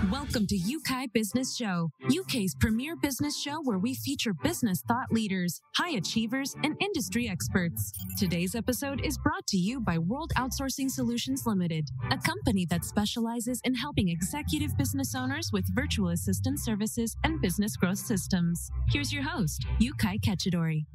Welcome to Yeukai Business Show, UK's premier business show where we feature business thought leaders, high achievers, and industry experts. Today's episode is brought to you by World Outsourcing Solutions Limited, a company that specializes in helping executive business owners with virtual assistant services and business growth systems. Here's your host, Yeukai Kachidori.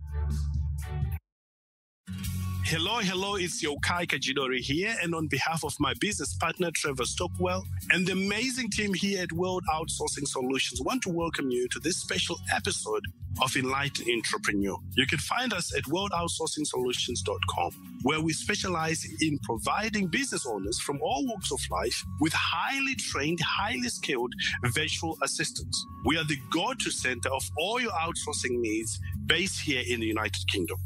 Hello, it's Yeukai Kajidori here, and on behalf of my business partner, Trevor Stockwell, and the amazing team here at World Outsourcing Solutions, I want to welcome you to this special episode of Enlightened Entrepreneur. You can find us at worldoutsourcingsolutions.com, where we specialize in providing business owners from all walks of life with highly trained, highly skilled virtual assistants. We are the go-to center of all your outsourcing needs based here in the United Kingdom.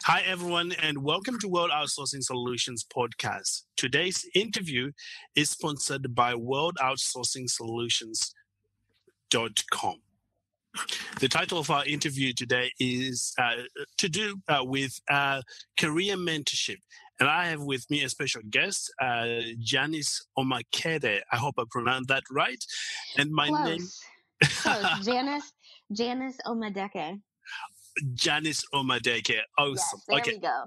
Hi, everyone, and welcome to World Outsourcing Solutions podcast. Today's interview is sponsored by worldoutsourcingsolutions.com. The title of our interview today is to do with career mentorship. And I have with me a special guest, Janice Omadeke. I hope I pronounced that right. And my name... Close. Janice Omadeke. Janice Omadeke. Awesome. Yes, there we go.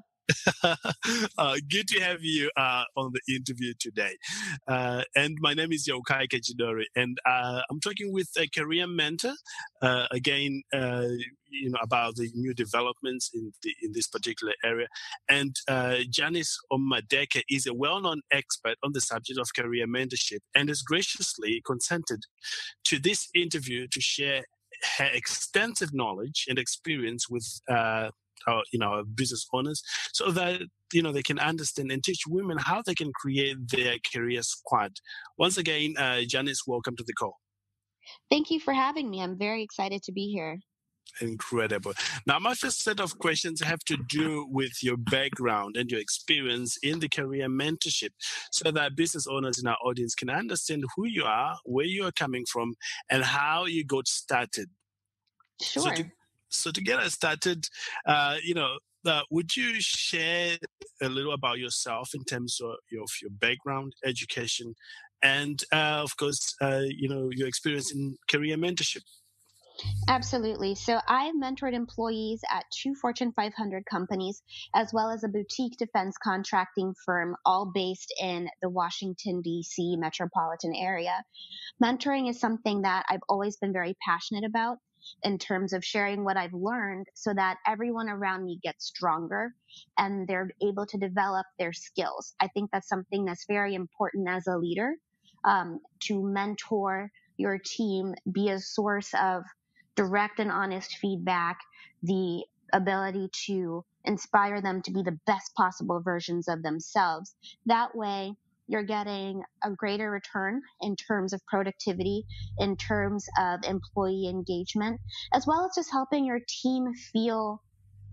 Good to have you on the interview today. And my name is Yeukai Kachidori, and I'm talking with a career mentor again, about the new developments in this particular area. And Janice Omadeke is a well-known expert on the subject of career mentorship and has graciously consented to this interview to share her extensive knowledge and experience with our business owners, so that they can understand and teach women how they can create their career squad. Once again, Janice, welcome to the call. Thank you for having me. I'm very excited to be here. Incredible. Now, my first set of questions have to do with your background and your experience in the career mentorship, so that business owners in our audience can understand who you are, where you are coming from, and how you got started. Sure. So to get us started, would you share a little about yourself in terms of your background, education, and of course, your experience in career mentorship? Absolutely. So I've mentored employees at 2 Fortune 500 companies, as well as a boutique defense contracting firm, all based in the Washington, D.C. metropolitan area. Mentoring is something that I've always been very passionate about in terms of sharing what I've learned so that everyone around me gets stronger and they're able to develop their skills. I think that's something that's very important as a leader, to mentor your team, be a source of direct and honest feedback, the ability to inspire them to be the best possible versions of themselves. That way, you're getting a greater return in terms of productivity, in terms of employee engagement, as well as just helping your team feel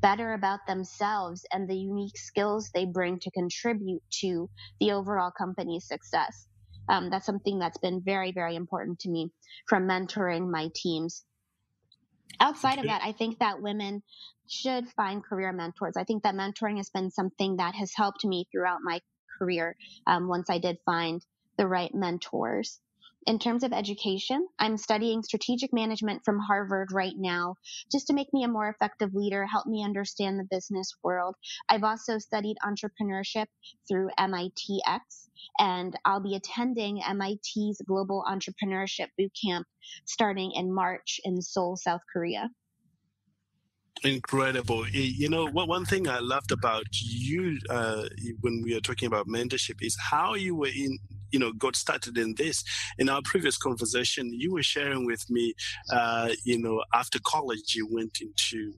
better about themselves and the unique skills they bring to contribute to the overall company's success. That's something that's been very, very important to me from mentoring my teams. Outside of that, I think that women should find career mentors. I think that mentoring has been something that has helped me throughout my career once I did find the right mentors. In terms of education, I'm studying strategic management from Harvard right now, just to make me a more effective leader, help me understand the business world. I've also studied entrepreneurship through MITx, and I'll be attending MIT's Global Entrepreneurship Bootcamp starting in March in Seoul, South Korea. Incredible. One thing I loved about you when we are talking about mentorship is how you were got started in this. In our previous conversation, you were sharing with me, after college, you went into,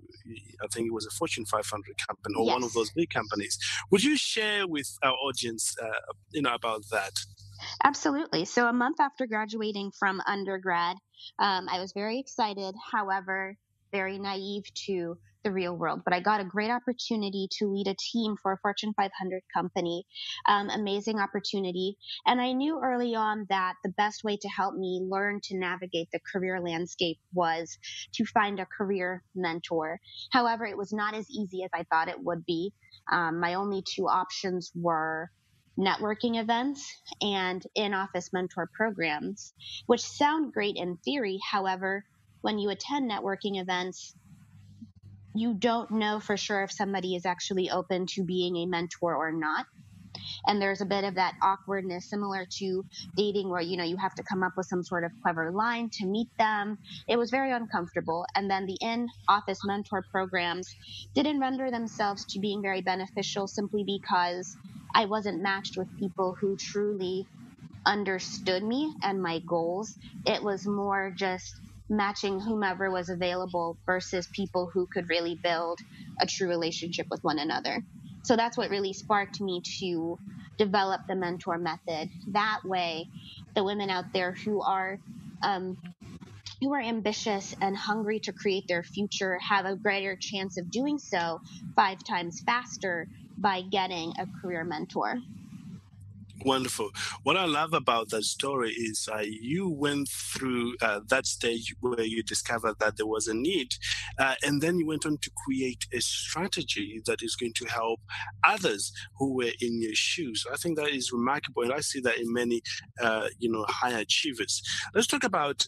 I think it was a Fortune 500 company or one of those big companies. Would you share with our audience, about that? Absolutely. So a month after graduating from undergrad, I was very excited. However, very naive to the real world, but I got a great opportunity to lead a team for a Fortune 500 company, amazing opportunity. And I knew early on that the best way to help me learn to navigate the career landscape was to find a career mentor. However, it was not as easy as I thought it would be. My only two options were networking events and in-office mentor programs, which sound great in theory. However, when you attend networking events, you don't know for sure if somebody is actually open to being a mentor or not. And there's a bit of that awkwardness similar to dating where, you have to come up with some sort of clever line to meet them. It was very uncomfortable. And then the in-office mentor programs didn't render themselves to being very beneficial simply because I wasn't matched with people who truly understood me and my goals. It was more just matching whomever was available versus people who could really build a true relationship with one another. So that's what really sparked me to develop the mentor method. That way, the women out there who are ambitious and hungry to create their future have a greater chance of doing so 5 times faster by getting a career mentor. Wonderful. What I love about that story is you went through that stage where you discovered that there was a need, and then you went on to create a strategy that is going to help others who were in your shoes. I think that is remarkable, and I see that in many, high achievers. Let's talk about,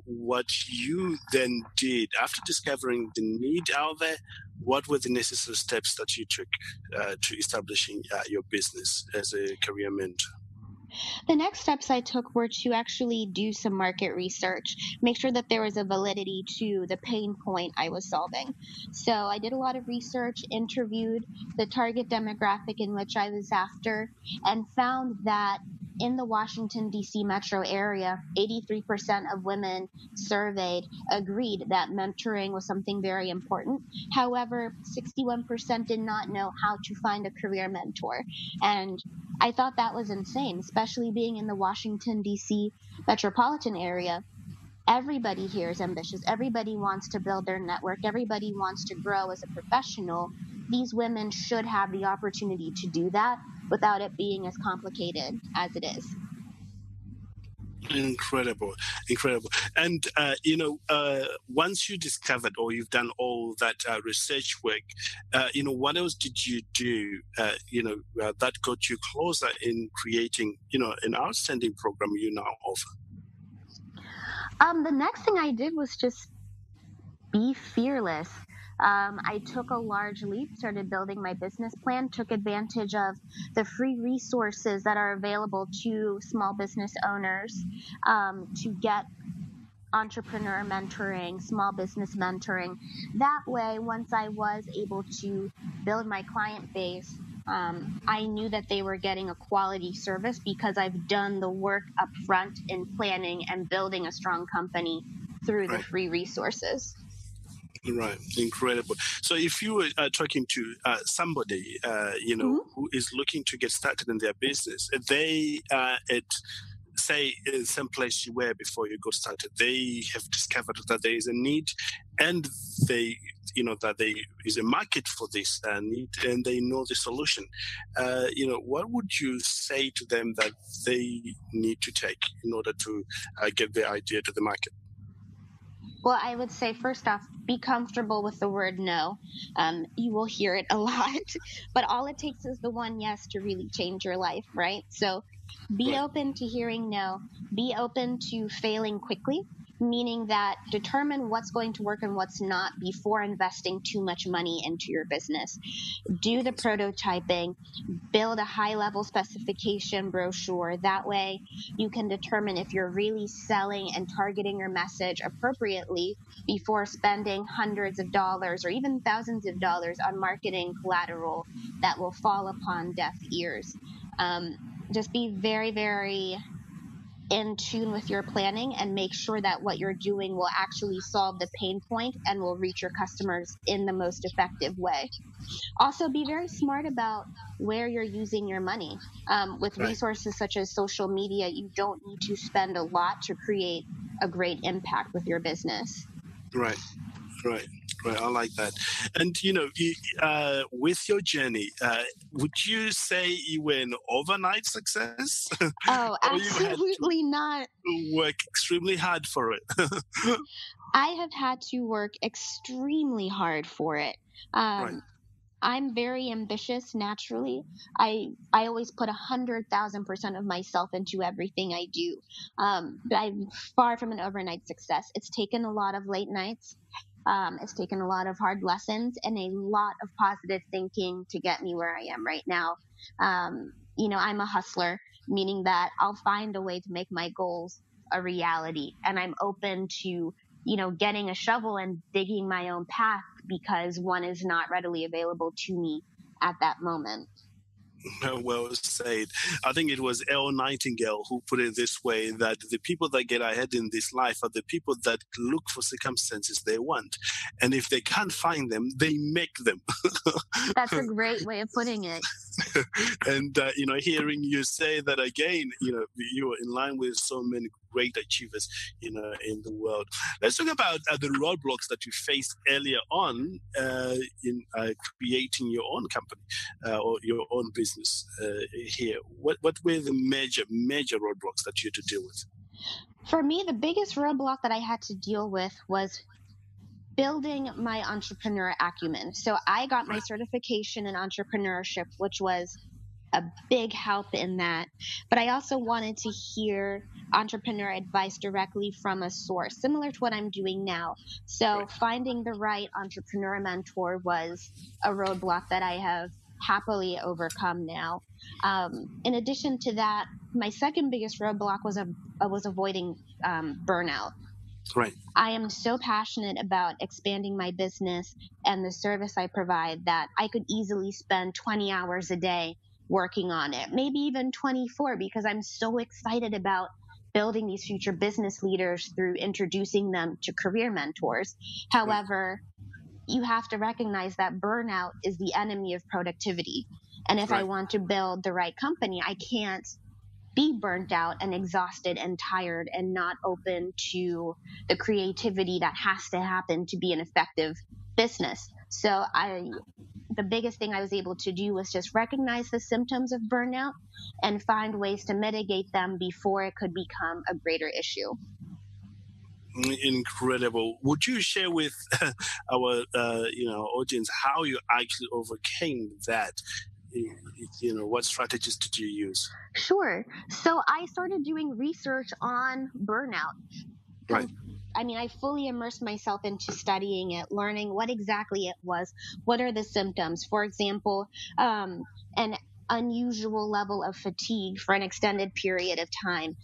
what you then did after discovering the need out there. What were the necessary steps that you took to establishing your business as a career mentor? The next steps I took were to actually do some market research, make sure that there was a validity to the pain point I was solving. So I did a lot of research, interviewed the target demographic in which I was after, and found that in the Washington, D.C. metro area, 83% of women surveyed agreed that mentoring was something very important. However, 61% did not know how to find a career mentor. And I thought that was insane, especially being in the Washington, D.C. metropolitan area. Everybody here is ambitious. Everybody wants to build their network. Everybody wants to grow as a professional. These women should have the opportunity to do that without it being as complicated as it is. Incredible. And, once you discovered or you've done all that research work, what else did you do, that got you closer in creating, an outstanding program you now offer? The next thing I did was just be fearless. I took a large leap, started building my business plan, took advantage of the free resources that are available to small business owners to get entrepreneur mentoring, small business mentoring. That way, once I was able to build my client base, I knew that they were getting a quality service because I've done the work up front in planning and building a strong company through the free resources. Right, incredible. So, if you were talking to somebody, who is looking to get started in their business, they at say some place you were before you got started, they have discovered that there is a need, and they, that there is a market for this need, and they know the solution. What would you say to them that they need to take in order to get their idea to the market? Well, I would say first off, be comfortable with the word no. You will hear it a lot, but all it takes is the one yes to really change your life, right? So be open to hearing no. Be open to failing quickly, meaning that determine what's going to work and what's not before investing too much money into your business. Do the prototyping, build a high-level specification brochure. That way you can determine if you're really selling and targeting your message appropriately before spending hundreds of dollars or even thousands of dollars on marketing collateral that will fall upon deaf ears. Just be very, very in tune with your planning and make sure that what you're doing will actually solve the pain point and will reach your customers in the most effective way. Also, be very smart about where you're using your money. With resources such as social media, you don't need to spend a lot to create a great impact with your business. Right. I like that. And, with your journey, would you say you were an overnight success? Oh, absolutely not. Work extremely hard for it. I have had to work extremely hard for it. I'm very ambitious naturally. I always put 100,000% of myself into everything I do. But I'm far from an overnight success. It's taken a lot of late nights. It's taken a lot of hard lessons and a lot of positive thinking to get me where I am right now. I'm a hustler, meaning that I'll find a way to make my goals a reality. And I'm open to, getting a shovel and digging my own path because one is not readily available to me at that moment. Well said. I think it was Elle Nightingale who put it this way, that the people that get ahead in this life are the people that look for circumstances they want. And if they can't find them, they make them. That's a great way of putting it. And, hearing you say that again, you are in line with so many great achievers, in the world. Let's talk about the roadblocks that you faced earlier on in creating your own company or your own business here. What were the major roadblocks that you had to deal with? For me, the biggest roadblock that I had to deal with was building my entrepreneur acumen. So I got my certification in entrepreneurship, which was a big help in that. But I also wanted to hear entrepreneur advice directly from a source, similar to what I'm doing now. So finding the right entrepreneur mentor was a roadblock that I have happily overcome now. In addition to that, my second biggest roadblock was avoiding burnout. Right. I am so passionate about expanding my business and the service I provide that I could easily spend 20 hours a day working on it, maybe even 24, because I'm so excited about building these future business leaders through introducing them to career mentors. However, you have to recognize that burnout is the enemy of productivity. And if I want to build the right company, I can't be burnt out and exhausted and tired and not open to the creativity that has to happen to be an effective business. So the biggest thing I was able to do was just recognize the symptoms of burnout and find ways to mitigate them before it could become a greater issue. Incredible. Would you share with our audience how you actually overcame that? What strategies did you use? Sure. So I started doing research on burnout. Right. I fully immersed myself into studying it, learning what exactly it was. What are the symptoms? For example, an unusual level of fatigue for an extended period of time,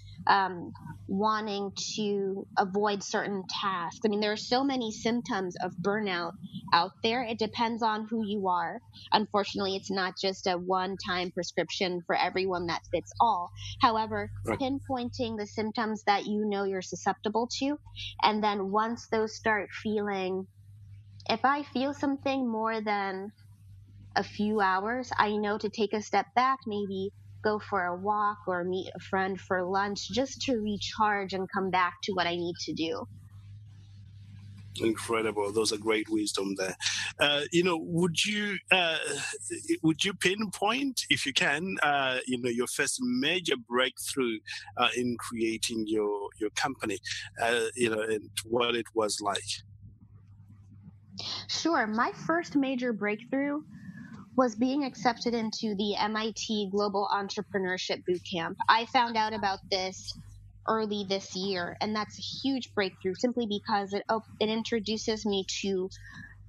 wanting to avoid certain tasks. There are so many symptoms of burnout out there. It depends on who you are. Unfortunately, it's not just a one-time prescription for everyone that fits all. However, pinpointing the symptoms that you're susceptible to, and then once those start feeling, if I feel something more than a few hours, I know to take a step back, maybe go for a walk or meet a friend for lunch just to recharge and come back to what I need to do. Incredible. Those are great wisdom there. Would you pinpoint, if you can, your first major breakthrough in creating your company, and what it was like? Sure. My first major breakthrough was being accepted into the MIT Global Entrepreneurship Bootcamp. I found out about this early this year, and that's a huge breakthrough simply because it introduces me to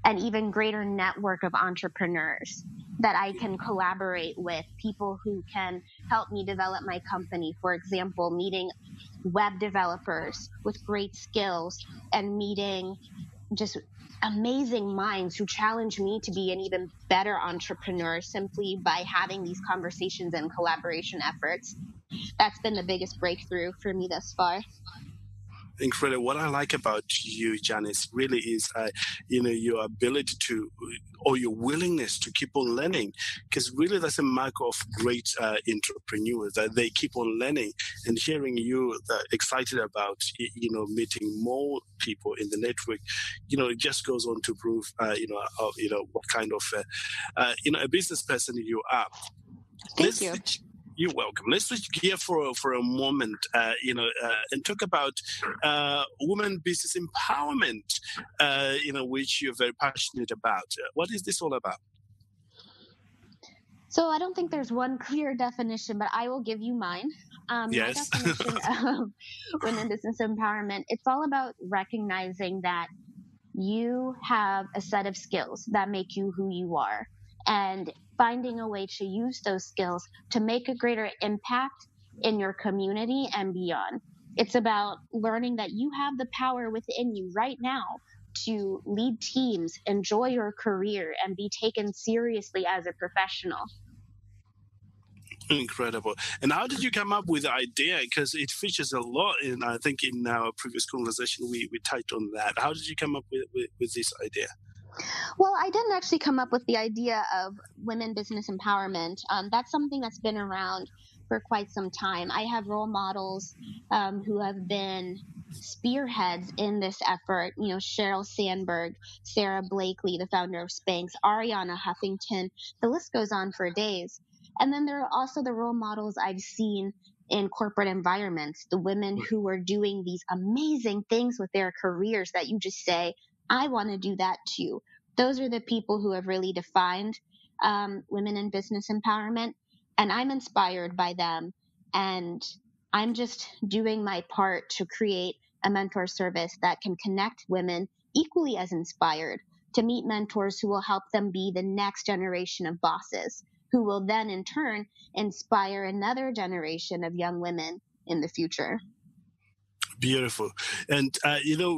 an even greater network of entrepreneurs that I can collaborate with, people who can help me develop my company. For example, meeting web developers with great skills and meeting just amazing minds who challenge me to be an even better entrepreneur simply by having these conversations and collaboration efforts. That's been the biggest breakthrough for me thus far. Incredible. What I like about you, Janice, really is, your ability to, or your willingness to keep on learning, because really that's a mark of great entrepreneurs, that they keep on learning. And hearing you excited about, meeting more people in the network, it just goes on to prove, what kind of, a business person you are. Thank you. You're welcome. Let's switch gear for a moment, and talk about women business empowerment, which you're very passionate about. What is this all about? So I don't think there's one clear definition, but I will give you mine. My Yes. definition of women business empowerment, it's all about recognizing that you have a set of skills that make you who you are and finding a way to use those skills to make a greater impact in your community and beyond. It's about learning that you have the power within you right now to lead teams, enjoy your career, and be taken seriously as a professional. Incredible. And how did you come up with the idea? Because it features a lot in, I think, in our previous conversation, we touched on that. How did you come up with this idea? Well, I didn't actually come up with the idea of women business empowerment. That's something that's been around for quite some time. I have role models who have been spearheads in this effort. You know, Sheryl Sandberg, Sarah Blakely, the founder of Spanx, Ariana Huffington. The list goes on for days. And then there are also the role models I've seen in corporate environments, the women who are doing these amazing things with their careers that you just say, I want to do that too. Those are the people who have really defined women in business empowerment. And I'm inspired by them. And I'm just doing my part to create a mentor service that can connect women equally as inspired to meet mentors who will help them be the next generation of bosses, who will then in turn inspire another generation of young women in the future. Beautiful. And,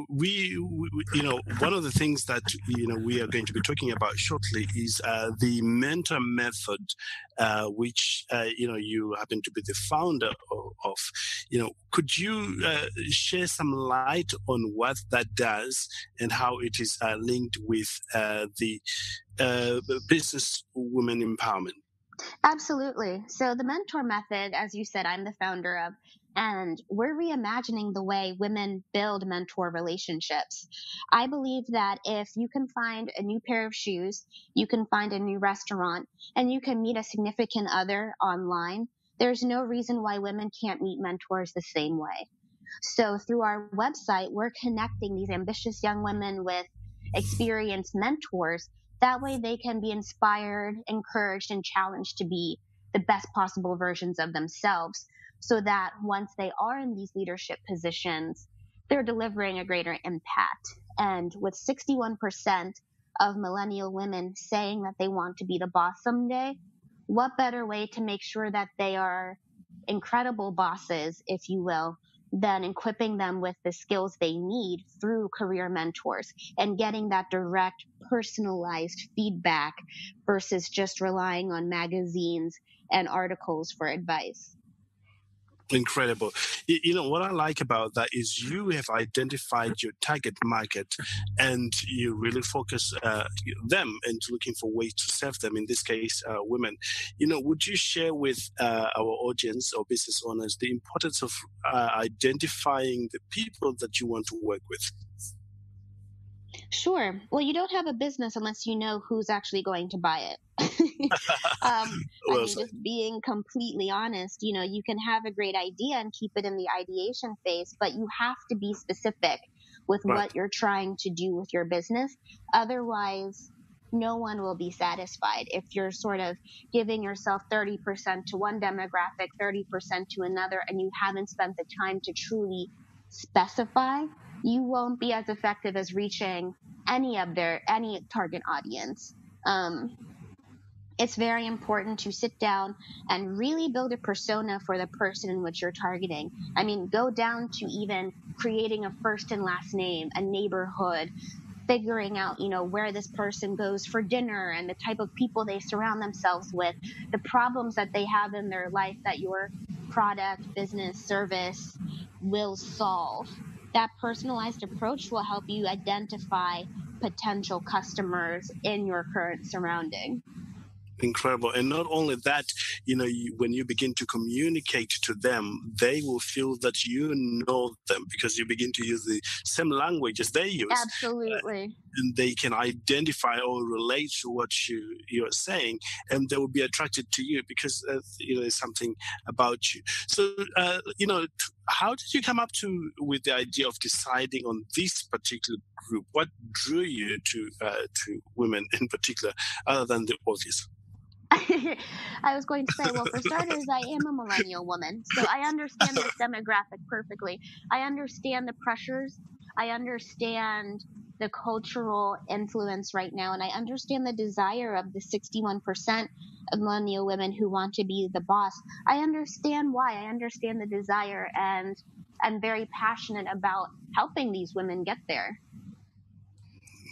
we, one of the things that, we are going to be talking about shortly is the mentor method, which, you happen to be the founder of. Could you share some light on what that does and how it is linked with the business women empowerment? Absolutely. So the mentor method, as you said, I'm the founder of, and we're reimagining the way women build mentor relationships. I believe that if you can find a new pair of shoes, you can find a new restaurant, and you can meet a significant other online, there's no reason why women can't meet mentors the same way. So through our website, we're connecting these ambitious young women with experienced mentors. That way they can be inspired, encouraged, and challenged to be the best possible versions of themselves so that once they are in these leadership positions, they're delivering a greater impact. And with 61% of millennial women saying that they want to be the boss someday, what better way to make sure that they are incredible bosses, if you will, than equipping them with the skills they need through career mentors and getting that direct, personalized feedback versus just relying on magazines and articles for advice. Incredible. What I like about that is you have identified your target market and you really focus them and looking for ways to serve them, in this case, women. Would you share with our audience or business owners the importance of identifying the people that you want to work with? Sure. Well, you don't have a business unless you know who's actually going to buy it. Just being completely honest, you can have a great idea and keep it in the ideation phase, but you have to be specific with what you're trying to do with your business. Otherwise, no one will be satisfied if you're sort of giving yourself 30% to one demographic, 30% to another, and you haven't spent the time to truly specify. You won't be as effective as reaching any target audience. It's very important to sit down and really build a persona for the person in which you're targeting. I mean, go down to even creating a first and last name, a neighborhood, figuring out, where this person goes for dinner and the type of people they surround themselves with, the problems that they have in their life that your product, business, service will solve. That personalized approach will help you identify potential customers in your current surrounding. Incredible. And not only that, when you begin to communicate to them, they will feel that you know them because you begin to use the same language as they use. Absolutely. And they can identify or relate to what you're saying, and they will be attracted to you because, there's something about you. So, how did you come up with the idea of deciding on this particular group? What drew you to women in particular, other than the obvious? I was going to say, well, for starters, I am a millennial woman, so I understand this demographic perfectly. I understand the pressures. I understand the cultural influence right now, and I understand the desire of the 61% of millennial women who want to be the boss. I understand why. I understand the desire, and I'm very passionate about helping these women get there.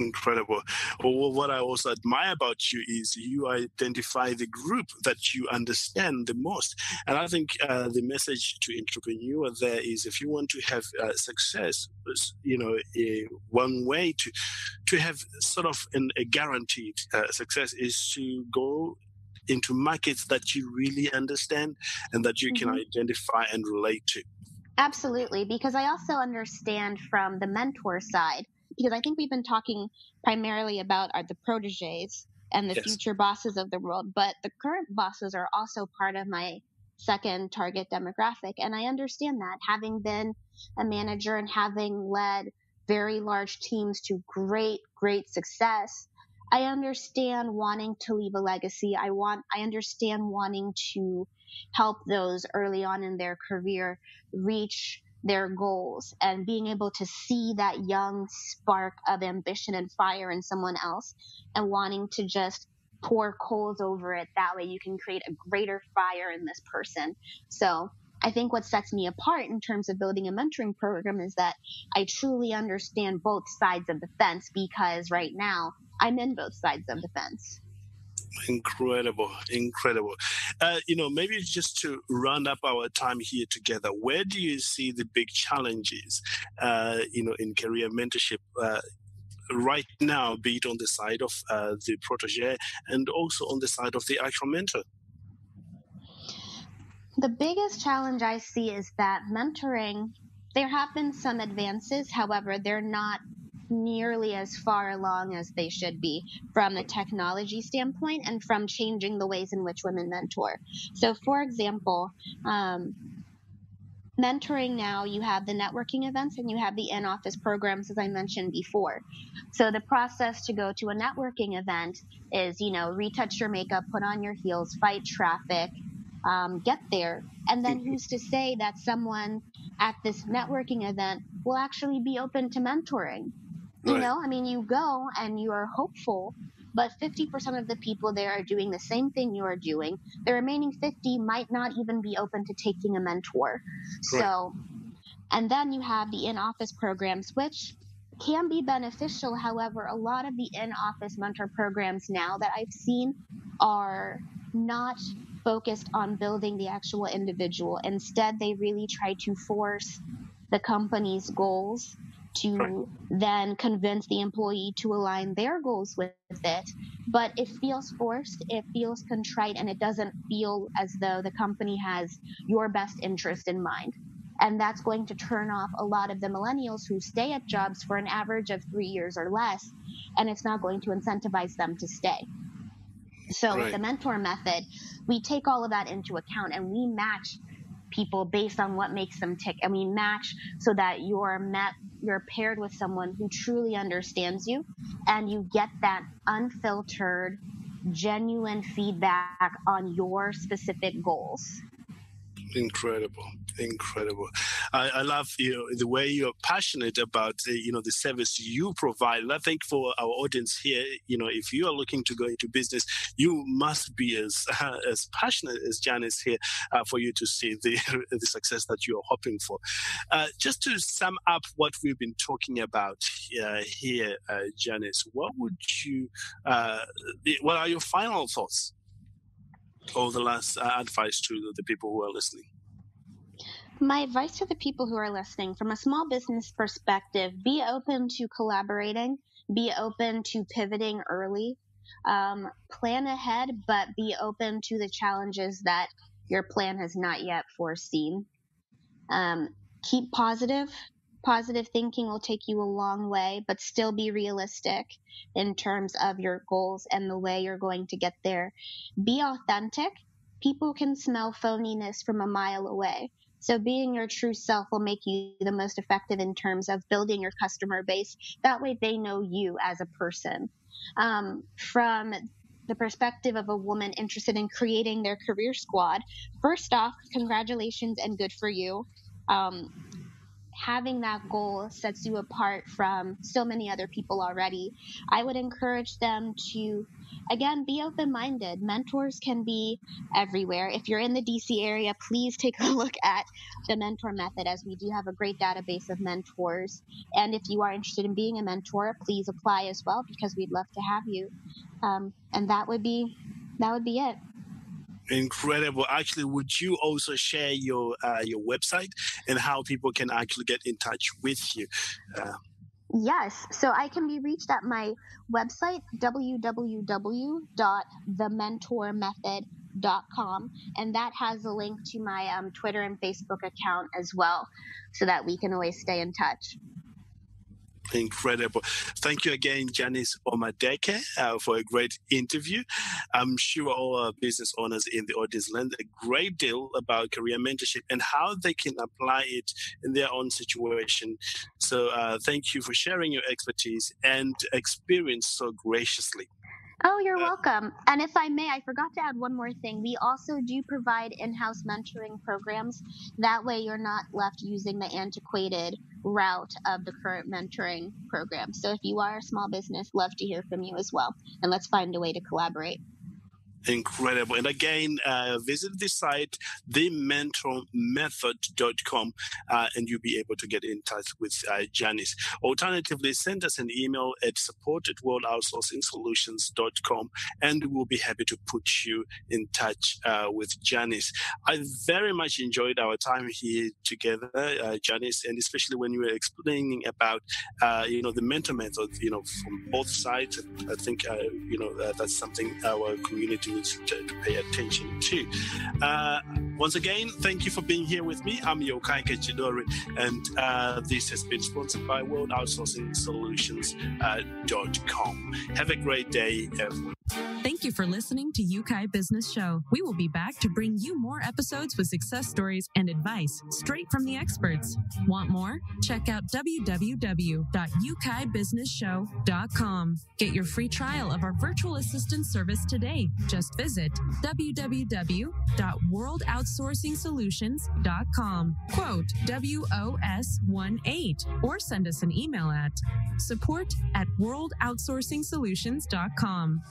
Incredible. Well, what I also admire about you is you identify the group that you understand the most. And I think the message to entrepreneur there is, if you want to have success, one way to have sort of a guaranteed success is to go into markets that you really understand and that you can identify and relate to. Absolutely, because I also understand from the mentor side, because I think we've been talking primarily about the proteges and the Yes. future bosses of the world, but the current bosses are also part of my second target demographic. And I understand that, having been a manager and having led very large teams to great, great success. I understand wanting to leave a legacy. I understand wanting to help those early on in their career reach their goals, and being able to see that young spark of ambition and fire in someone else and wanting to just pour coals over it. That way you can create a greater fire in this person. So I think what sets me apart in terms of building a mentoring program is that I truly understand both sides of the fence, because right now I'm in both sides of the fence. Incredible. Maybe just to round up our time here together, where do you see the big challenges, in career mentorship right now, be it on the side of the protege and also on the side of the actual mentor? The biggest challenge I see is that mentoring, there have been some advances. However, they're not nearly as far along as they should be from the technology standpoint and from changing the ways in which women mentor. So, for example, mentoring now, you have the networking events and you have the in-office programs, as I mentioned before. So the process to go to a networking event is, retouch your makeup, put on your heels, fight traffic, get there. And then who's to say that someone at this networking event will actually be open to mentoring? Right. You go and you are hopeful, but 50% of the people there are doing the same thing you are doing. The remaining 50 might not even be open to taking a mentor. Right. So, and then you have the in-office programs, which can be beneficial. However, a lot of the in-office mentor programs now that I've seen are not focused on building the actual individual. Instead, they really try to force the company's goals to then convince the employee to align their goals with it. But it feels forced, it feels contrite, and it doesn't feel as though the company has your best interest in mind. And that's going to turn off a lot of the millennials who stay at jobs for an average of 3 years or less, and it's not going to incentivize them to stay. So with the mentor method, we take all of that into account and we match people based on what makes them tick. And we match so that you're paired with someone who truly understands you, and you get that unfiltered, genuine feedback on your specific goals. Incredible. I love the way you're passionate about the service you provide. And I think for our audience here, if you are looking to go into business, you must be as passionate as Janice here for you to see the success that you are hoping for. Just to sum up what we've been talking about here, Janice, what are your final thoughts, or the last advice to the people who are listening? My advice to the people who are listening, from a small business perspective, be open to collaborating, be open to pivoting early, plan ahead, but be open to the challenges that your plan has not yet foreseen. Keep positive. Positive thinking will take you a long way, but still be realistic in terms of your goals and the way you're going to get there. Be authentic. People can smell phoniness from a mile away. So being your true self will make you the most effective in terms of building your customer base. That way they know you as a person. From the perspective of a woman interested in creating their career squad, first off, congratulations and good for you. Having that goal sets you apart from so many other people already. I would encourage them to, again, be open minded. Mentors can be everywhere. If you're in the DC area, please take a look at the mentor method, as we do have a great database of mentors. And if you are interested in being a mentor, please apply as well, because we'd love to have you. And that would be it. Incredible. Actually, would you also share your website and how people can actually get in touch with you? Yes. So I can be reached at my website, www.thementormethod.com. And that has a link to my Twitter and Facebook account as well, so that we can always stay in touch. Incredible. Thank you again, Janice Omadeke, for a great interview. I'm sure all our business owners in the audience learned a great deal about career mentorship and how they can apply it in their own situation. So thank you for sharing your expertise and experience so graciously. Oh, you're welcome. And if I may, I forgot to add one more thing. We also do provide in-house mentoring programs. That way you're not left using the antiquated route of the current mentoring program. So if you are a small business, love to hear from you as well. And let's find a way to collaborate. Incredible. And again, visit the site, thementormethod.com, and you'll be able to get in touch with Janice. Alternatively, send us an email at support@worldoutsourcingsolutions.com, and we'll be happy to put you in touch with Janice. I very much enjoyed our time here together, Janice, and especially when you were explaining about, the mentor method, from both sides. I think, that's something our community to pay attention to. Once again, thank you for being here with me. I'm Yeukai Kechidori, and this has been sponsored by worldoutsourcingsolutions.com. Have a great day, everyone. Thank you for listening to Yeukai Business Show. We will be back to bring you more episodes with success stories and advice straight from the experts. Want more? Check out www.yukaibusinessshow.com. Get your free trial of our virtual assistant service today. Just visit www.worldoutsourcingsolutions.com. Quote WOS18 or send us an email at support@worldoutsourcingsolutions.com.